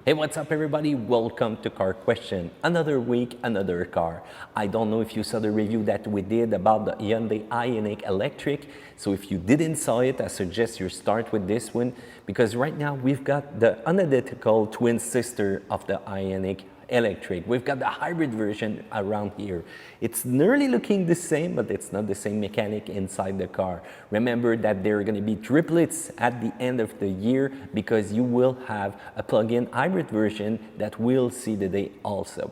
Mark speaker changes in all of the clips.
Speaker 1: Hey, what's up everybody? Welcome to Car Question. Another week, another car. I don't know if you saw the review that we did about the Hyundai IONIQ Electric. So if you didn't saw it, I suggest you start with this one because right now we've got the unidentical twin sister of the IONIQ Electric. We've got the hybrid version around here. It's nearly looking the same, but it's not the same mechanic inside the car. Remember that there are going to be triplets at the end of the year because you will have a plug-in hybrid version that will see the day also.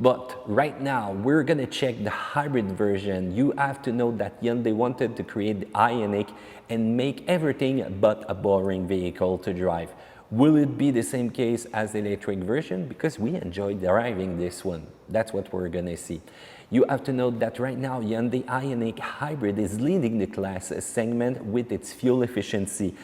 Speaker 1: But right now, we're going to check the hybrid version. You have to know that Hyundai wanted to create the IONIQ and make everything but a boring vehicle to drive. Will it be the same case as the electric version? Because we enjoy driving this one. That's what we're gonna see. You have to note that right now Hyundai IONIQ Hybrid is leading the class segment with its fuel efficiency,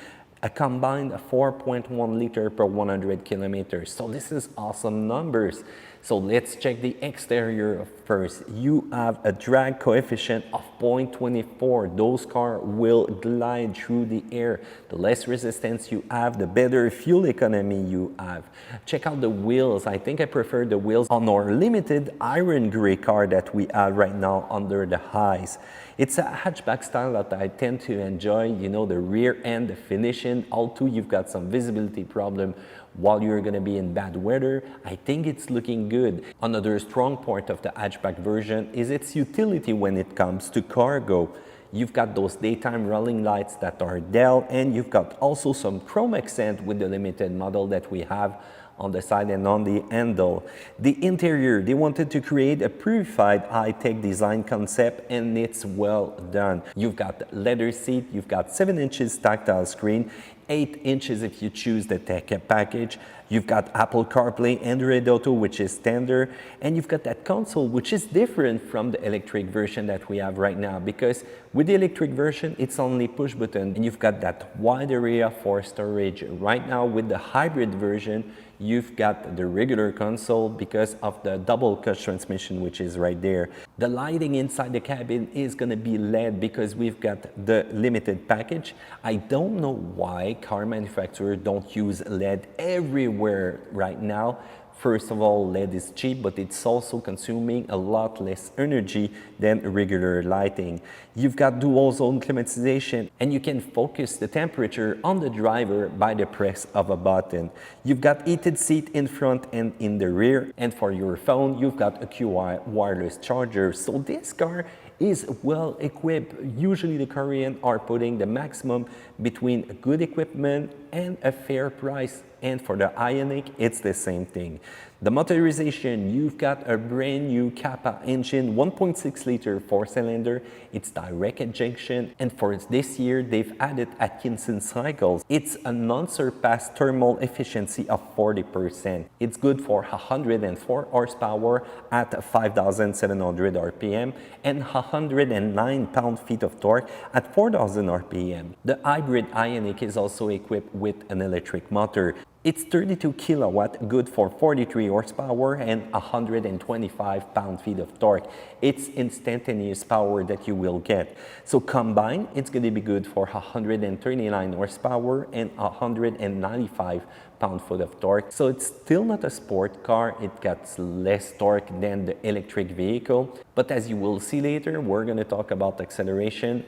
Speaker 1: a combined 4.1 liter per 100 kilometers. So this is awesome numbers. So let's check the exterior first. You have a drag coefficient of 0.24. Those cars will glide through the air. The less resistance you have, the better fuel economy you have. Check out the wheels. I think I prefer the wheels on our limited iron gray car that we have right now under the highs. It's a hatchback style that I tend to enjoy. You know, the rear end, the finishing, although you've got some visibility problem while you're going to be in bad weather, I think it's looking good. Another strong point of the hatchback version is its utility when it comes to cargo. You've got those daytime rolling lights that are Dell, and you've got also some chrome accent with the limited model that we have on the side and on the handle. The interior, they wanted to create a purified high-tech design concept, and it's well done. You've got leather seat, you've got 7 inches tactile screen, 8 inches if you choose the tech package. You've got Apple CarPlay, Android Auto, which is standard, and you've got that console, which is different from the electric version that we have right now, because with the electric version, it's only push button, and you've got that wide area for storage. Right now, with the hybrid version, you've got the regular console because of the double clutch transmission, which is right there. The lighting inside the cabin is going to be LED because we've got the limited package. I don't know why car manufacturers don't use LED everywhere right now. First of all, LED is cheap, but it's also consuming a lot less energy than regular lighting. You've got dual zone climatization, and you can focus the temperature on the driver by the press of a button. You've got heated seat in front and in the rear, and for your phone, you've got a QI wireless charger. So this car is well equipped. Usually the Koreans are putting the maximum between good equipment and a fair price. And for the IONIQ, it's the same thing. The motorization, you've got a brand new Kappa engine, 1.6 liter 4-cylinder. It's direct injection, and for this year, they've added Atkinson cycles. It's a non-surpassed thermal efficiency of 40%. It's good for 104 horsepower at 5,700 RPM and 109 pound-feet of torque at 4,000 RPM. The hybrid IONIQ is also equipped with an electric motor. It's 32 kilowatt, good for 43 horsepower and 125 pound-feet of torque. It's instantaneous power that you will get. So combined, it's going to be good for 139 horsepower and 195 pound-foot of torque. So it's still not a sport car. It got less torque than the electric vehicle. But as you will see later, we're going to talk about acceleration.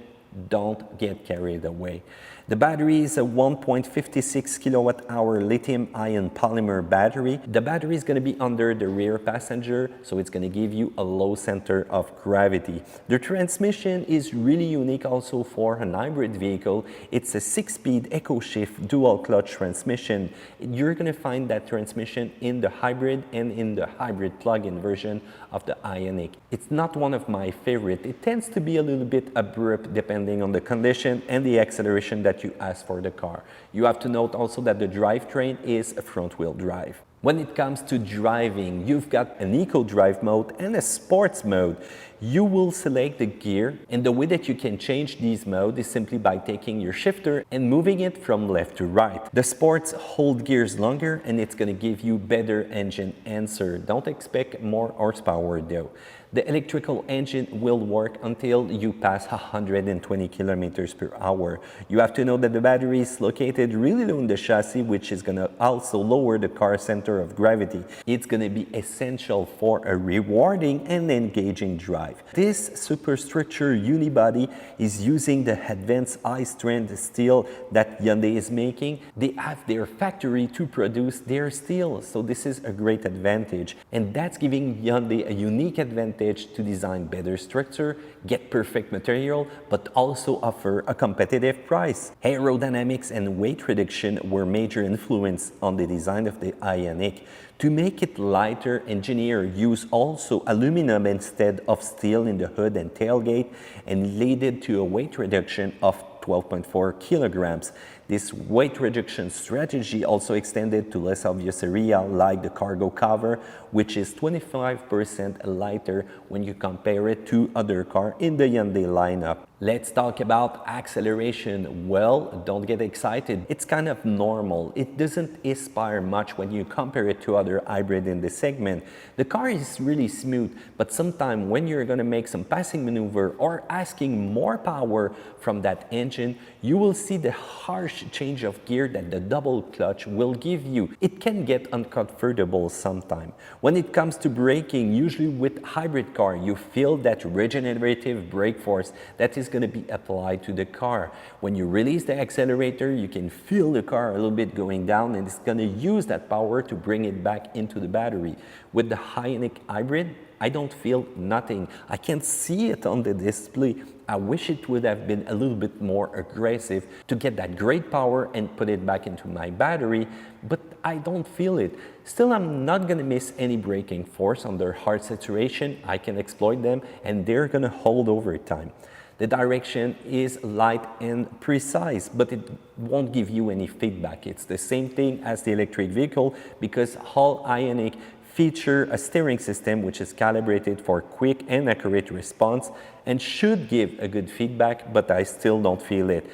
Speaker 1: Don't get carried away. The battery is a 1.56 kilowatt-hour lithium-ion polymer battery. The battery is going to be under the rear passenger, so it's going to give you a low center of gravity. The transmission is really unique also for an hybrid vehicle. It's a 6-speed EcoShift dual-clutch transmission. You're going to find that transmission in the hybrid and in the hybrid plug-in version of the IONIQ. It's not one of my favorite. It tends to be a little bit abrupt depending on the condition and the acceleration that you ask for the car. You have to note also that the drivetrain is a front-wheel drive. When it comes to driving, you've got an eco drive mode and a sports mode. You will select the gear, and the way that you can change these modes is simply by taking your shifter and moving it from left to right. The sports hold gears longer, and it's going to give you better engine answer. Don't expect more horsepower though. The electrical engine will work until you pass 120 kilometers per hour. You have to know that the battery is located really low in the chassis, which is going to also lower the car center center of gravity. It's going to be essential for a rewarding and engaging drive. This superstructure unibody is using the advanced high-strength steel that Hyundai is making. They have their factory to produce their steel, so this is a great advantage. And that's giving Hyundai a unique advantage to design better structure, get perfect material, but also offer a competitive price. Aerodynamics and weight reduction were major influence on the design of the IONIQ. To make it lighter, engineers used also aluminum instead of steel in the hood and tailgate, and led to a weight reduction of 12.4 kilograms. This weight reduction strategy also extended to less obvious area like the cargo cover, which is 25% lighter when you compare it to other cars in the Hyundai lineup. Let's talk about acceleration. Well, don't get excited. It's kind of normal. It doesn't inspire much when you compare it to other hybrids in the segment. The car is really smooth, but sometimes when you're going to make some passing maneuver or asking more power from that engine, you will see the harsh change of gear that the double clutch will give you. It can get uncomfortable sometimes. When it comes to braking, usually with hybrid car, you feel that regenerative brake force that is going to be applied to the car. When you release the accelerator, you can feel the car a little bit going down, and it's going to use that power to bring it back into the battery. With the IONIQ Hybrid, I don't feel nothing. I can't see it on the display. I wish it would have been a little bit more aggressive to get that great power and put it back into my battery, but I don't feel it. Still, I'm not going to miss any braking force under hard saturation. I can exploit them, and they're going to hold over time. The direction is light and precise, but it won't give you any feedback. It's the same thing as the electric vehicle, because all IONIQ feature a steering system which is calibrated for quick and accurate response and should give a good feedback, but I still don't feel it.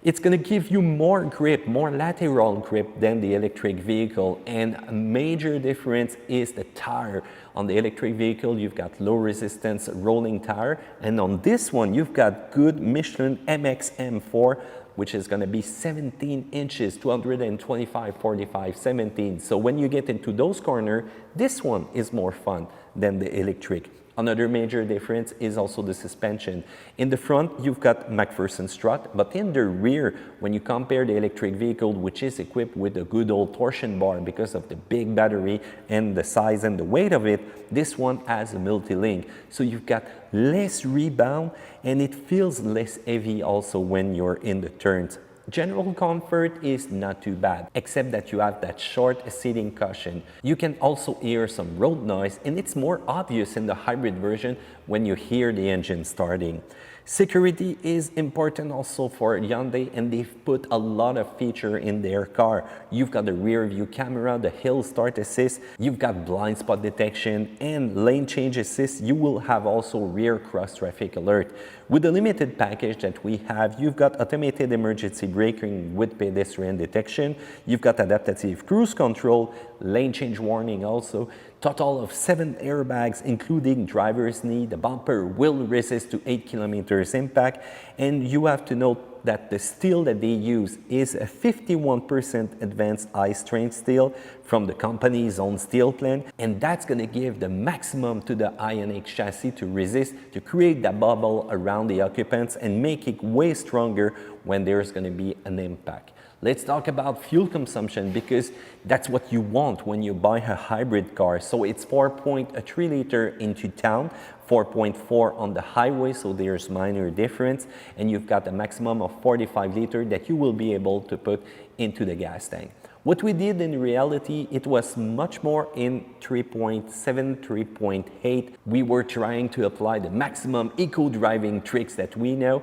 Speaker 1: It's going to give you more grip, more lateral grip than the electric vehicle, and a major difference is the tire. On the electric vehicle, you've got low resistance rolling tire, and on this one, you've got good Michelin MXM4, which is going to be 17 inches, 225, 45, 17. So when you get into those corners, this one is more fun than the electric. Another major difference is also the suspension. In the front, you've got McPherson strut, but in the rear, when you compare the electric vehicle, which is equipped with a good old torsion bar because of the big battery and the size and the weight of it, this one has a multi-link. So you've got less rebound, and it feels less heavy also when you're in the turns. General comfort is not too bad, except that you have that short seating cushion. You can also hear some road noise, and it's more obvious in the hybrid version when you hear the engine starting. Security is important also for Hyundai, and they've put a lot of feature in their car. You've got the rear view camera, the hill start assist, you've got blind spot detection and lane change assist. You will have also rear cross traffic alert. With the limited package that we have, you've got automated emergency braking with pedestrian detection, you've got adaptive cruise control, lane change warning also, total of 7 airbags including driver's knee. The bumper will resist to 8 kilometers impact, and you have to note that the steel that they use is a 51% advanced high-strength steel from the company's own steel plant, and that's going to give the maximum to the IONIQ chassis to resist, to create that bubble around the occupants and make it way stronger when there's going to be an impact. Let's talk about fuel consumption, because that's what you want when you buy a hybrid car. So it's 4.3 liter into town, 4.4 on the highway, so there's minor difference, and you've got a maximum of 45 liter that you will be able to put into the gas tank. What we did in reality, it was much more in 3.7, 3.8. We were trying to apply the maximum eco-driving tricks that we know.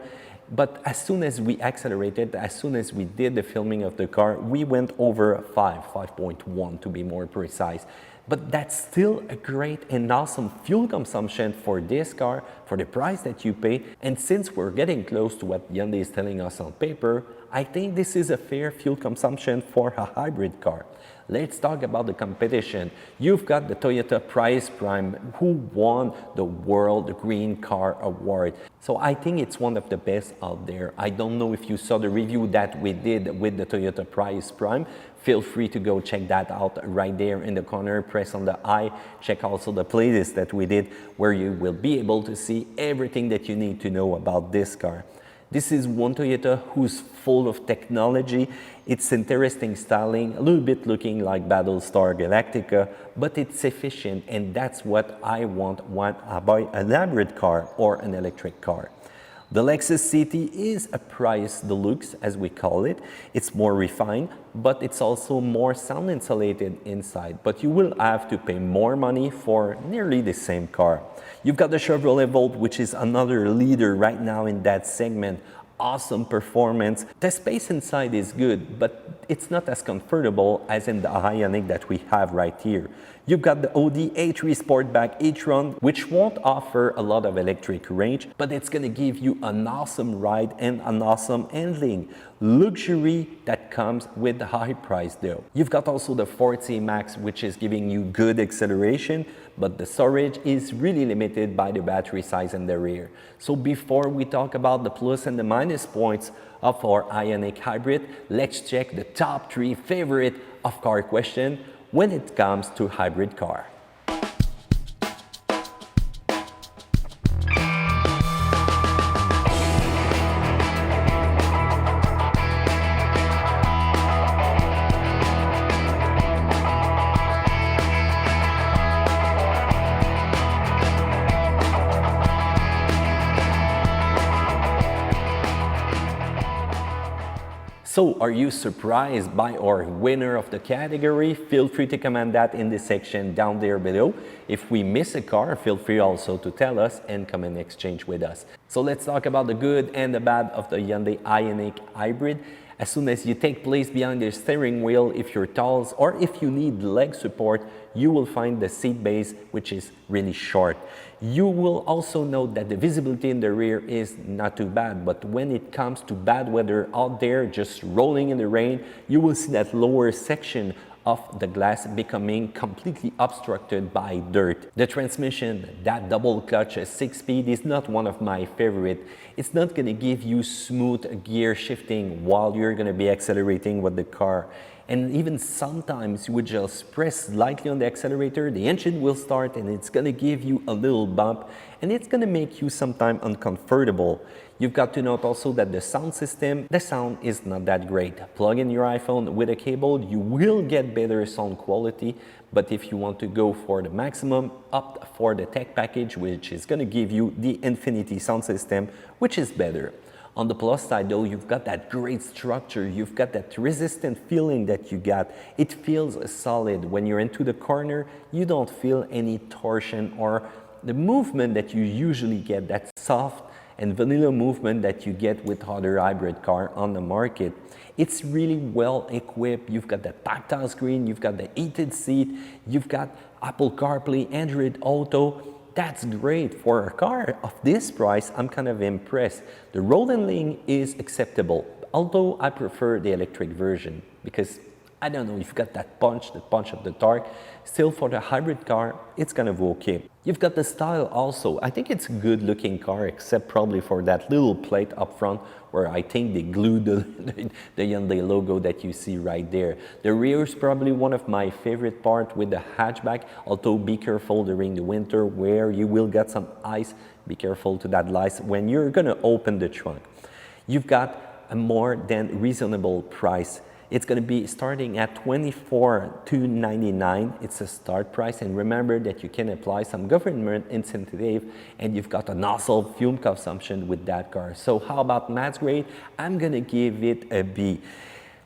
Speaker 1: But as soon as we accelerated, as soon as we did the filming of the car, we went over 5.1 to be more precise. But that's still a great and awesome fuel consumption for this car, for the price that you pay. And since we're getting close to what Hyundai is telling us on paper, I think this is a fair fuel consumption for a hybrid car. Let's talk about the competition. You've got the Toyota Prius Prime, who won the World Green Car Award. So I think it's one of the best out there. I don't know if you saw the review that we did with the Toyota Prius Prime feel free to go check that out right there in the corner. Press on the I. Check also the playlist that we did, where you will be able to see everything that you need to know about this car. This is one Toyota who's full of technology. It's interesting styling, a little bit looking like Battlestar Galactica, but it's efficient, and that's what I want when I buy a hybrid car or an electric car. The Lexus CT is a price deluxe, as we call it. It's more refined, but it's also more sound insulated inside. But you will have to pay more money for nearly the same car. You've got the Chevrolet Volt, which is another leader right now in that segment. Awesome performance. The space inside is good, but it's not as comfortable as in the IONIQ that we have right here. You've got the Audi A3 Sportback e-tron, which won't offer a lot of electric range, but it's going to give you an awesome ride and an awesome handling. Luxury that comes with the high price though. You've got also the Ford C-Max, which is giving you good acceleration, but the storage is really limited by the battery size in the rear. So before we talk about the plus and the minus points of our IONIQ Hybrid, let's check the top 3 favorite of car question when it comes to hybrid car. So, are you surprised by our winner of the category? Feel free to comment that in the section down there below. If we miss a car, feel free also to tell us and come and exchange with us. So let's talk about the good and the bad of the Hyundai IONIQ Hybrid. As soon as you take place behind the steering wheel, if you're tall or if you need leg support, you will find the seat base, which is really short. You will also note that the visibility in the rear is not too bad, but when it comes to bad weather out there, just rolling in the rain, you will see that lower section of the glass becoming completely obstructed by dirt. The transmission, that double clutch 6-speed, is not one of my favorite. It's not going to give you smooth gear shifting while you're going to be accelerating with the car. And even sometimes you would just press lightly on the accelerator, the engine will start and it's going to give you a little bump, and it's going to make you sometimes uncomfortable. You've got to note also that the sound system, the sound is not that great. Plug in your iPhone with a cable, you will get better sound quality, but if you want to go for the maximum, opt for the tech package, which is going to give you the Infinity sound system, which is better. On the plus side though, you've got that great structure, you've got that resistant feeling that you got. It feels solid. When you're into the corner, you don't feel any torsion or the movement that you usually get, that soft and vanilla movement that you get with other hybrid car on the market. It's really well equipped. You've got the tactile screen, you've got the heated seat, you've got Apple CarPlay, Android Auto. That's great for a car of this price. I'm kind of impressed. The road handling is acceptable, although I prefer the electric version because I don't know, you've got that punch, the punch of the torque. Still, for the hybrid car, it's kind of okay. You've got the style also. I think it's a good looking car, except probably for that little plate up front where I think they glued the Hyundai logo that you see right there. The rear is probably one of my favorite parts with the hatchback, although be careful during the winter where you will get some ice. Be careful to that ice when you're gonna open the trunk. You've got a more than reasonable price. It's going to be starting at $24,299. It's a start price, and remember that you can apply some government incentive, and you've got an awesome fuel consumption with that car. So how about maths grade? I'm going to give it a B.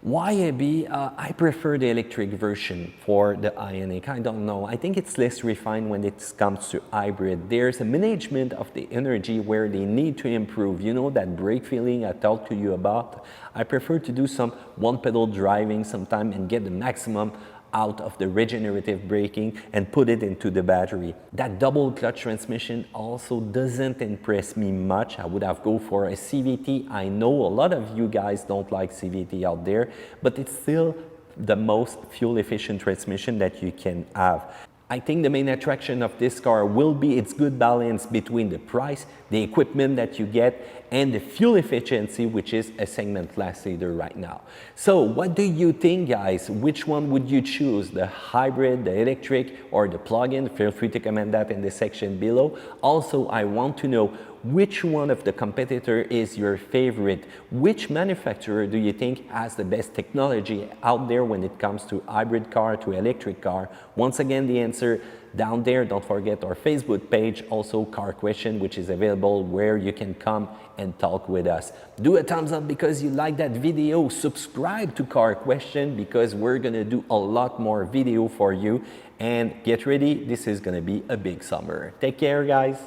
Speaker 1: Why a B? I prefer the electric version for the IONIQ. I don't know. I think it's less refined when it comes to hybrid. There's a management of the energy where they need to improve. You know, that brake feeling I talked to you about? I prefer to do some one-pedal driving sometime and get the maximum out of the regenerative braking and put it into the battery. That double clutch transmission also doesn't impress me much. I would have go for a CVT. I know a lot of you guys don't like CVT out there, but it's still the most fuel efficient transmission that you can have. I think the main attraction of this car will be its good balance between the price, the equipment that you get, and the fuel efficiency, which is a segment class leader right now. So what do you think, guys? Which one would you choose, the hybrid, the electric, or the plug-in? Feel free to comment that in the section below. Also, I want to know which one of the competitor is your favorite? Which manufacturer do you think has the best technology out there when it comes to hybrid car, to electric car? Once again, the answer down there. Don't forget our Facebook page, also Car Question, which is available where you can come and talk with us. Do a thumbs up because you like that video. Subscribe to Car Question because we're gonna do a lot more video for you. And get ready, this is gonna be a big summer. Take care, guys.